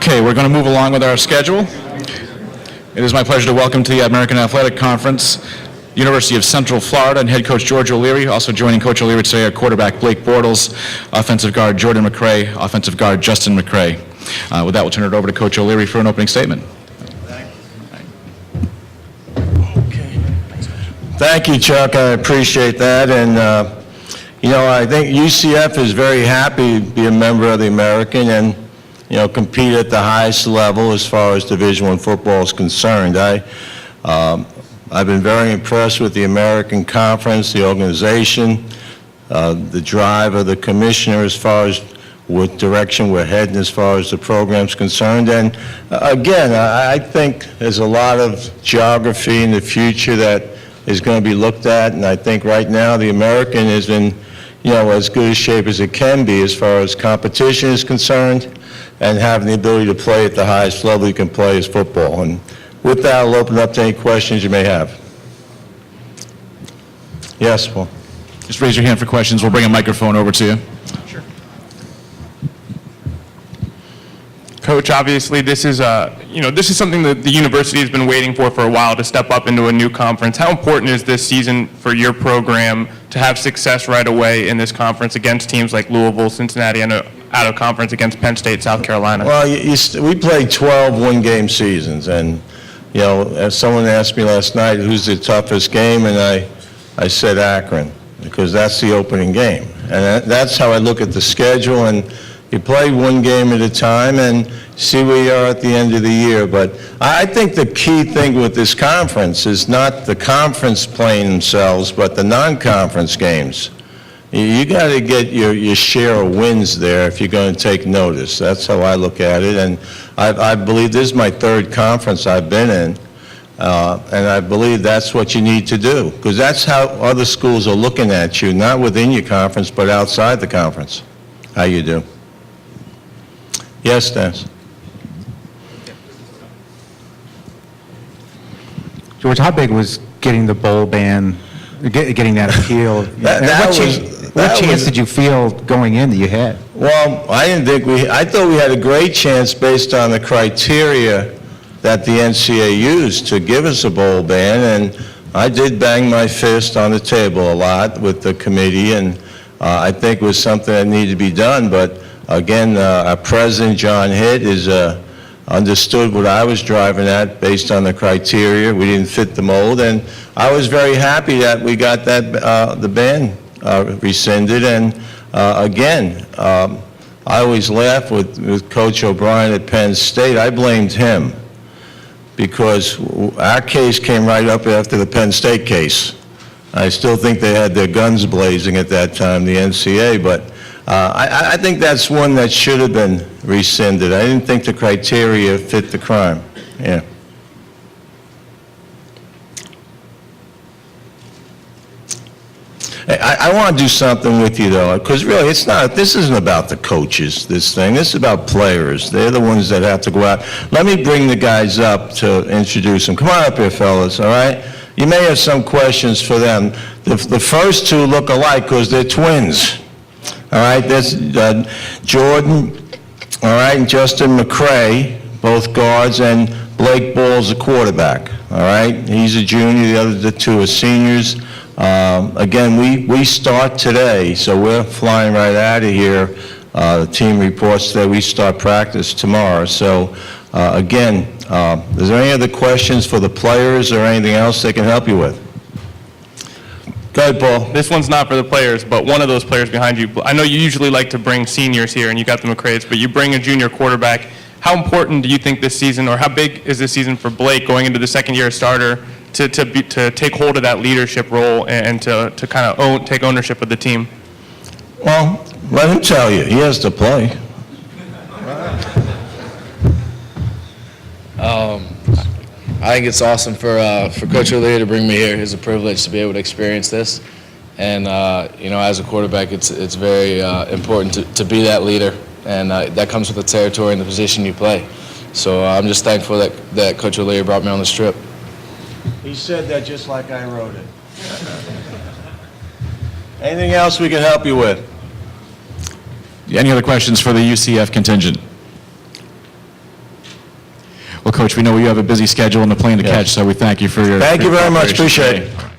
Okay, we're going to move along with our schedule. It is my pleasure to welcome to the American Athletic Conference, University of Central Florida, and head coach George O'Leary. Also joining Coach O'Leary today are quarterback Blake Bortles, offensive guard Jordan McCray, offensive guard Justin McCray. With that, we'll turn it over to Coach O'Leary for an opening statement. Thank you, Chuck. I appreciate that. And, I think UCF is very happy to be a member of the American and, compete at the highest level as far as Division I football is concerned. I've been very impressed with the American Conference, the organization, the drive of the commissioner as far as what direction we're heading as far as the program's concerned. And again, I think there's a lot of geography in the future that is going to be looked at, and I think right now the American is in, as good a shape as it can be as far as competition is concerned, and having the ability to play at the highest level you can play is football. And with that, I'll open up to any questions you may have. Yes, Paul. Just raise your hand for questions. We'll bring a microphone over to you. Sure. Coach, obviously this is this is something that the university has been waiting for a while, to step up into a new conference. How important is this season for your program to have success right away in this conference against teams like Louisville, Cincinnati, and out of conference against Penn State, South Carolina? Well, we played 12 one-game seasons, and as someone asked me last night, who's the toughest game, and I said Akron, because that's the opening game, and that's how I look at the schedule. And you play one game at a time and see where you are at the end of the year. But I think the key thing with this conference is not the conference playing themselves, but the non-conference games. You got to get your share of wins there if you're going to take notice. That's how I look at it. And I believe this is my third conference I've been in. And I believe that's what you need to do, because that's how other schools are looking at you, not within your conference, but outside the conference. How you do? Yes, Dennis. George, how big was getting the bowl ban, getting that appeal? What chance did you feel going in that you had? Well, I thought we had a great chance based on the criteria that the NCAA used to give us a bowl ban, and I did bang my fist on the table a lot with the committee, and I think it was something that needed to be done. But again, our president, John Hitt, understood what I was driving at based on the criteria. We didn't fit the mold, and I was very happy that we got that the ban rescinded. And again, I always laugh with Coach O'Brien at Penn State. I blamed him because our case came right up after the Penn State case. I still think they had their guns blazing at that time, the NCAA, but I think that's one that should have been rescinded. I didn't think the criteria fit the crime. Yeah. I want to do something with you, though, because really this isn't about the coaches, this thing. This is about players. They're the ones that have to go out. Let me bring the guys up to introduce them. Come on up here, fellas, all right? You may have some questions for them. The first two look alike because they're twins. All right, that's Jordan, all right, and Justin McCray, both guards, and Blake Bortles, the quarterback, all right? He's a junior, the two are seniors. Again, we start today, so we're flying right out of here. The team reports that we start practice tomorrow. So, again, is there any other questions for the players or anything else they can help you with? Go ahead, Paul. This one's not for the players, but one of those players behind you. I know you usually like to bring seniors here, and you got the McCrays, but you bring a junior quarterback. How important do you think this season, or how big is this season for Blake going into the second-year starter to take hold of that leadership role and to kind of take ownership of the team? Well, let him tell you. He has to play. I think it's awesome for Coach O'Leary to bring me here. It's a privilege to be able to experience this. And, as a quarterback, it's very important to be that leader. And that comes with the territory and the position you play. So I'm just thankful that Coach O'Leary brought me on this trip. He said that just like I wrote it. Anything else we can help you with? Any other questions for the UCF contingent? Well, Coach, we know you have a busy schedule and a plane to Yes. catch, so we thank you for your... Thank you very much. cooperation Appreciate today. it.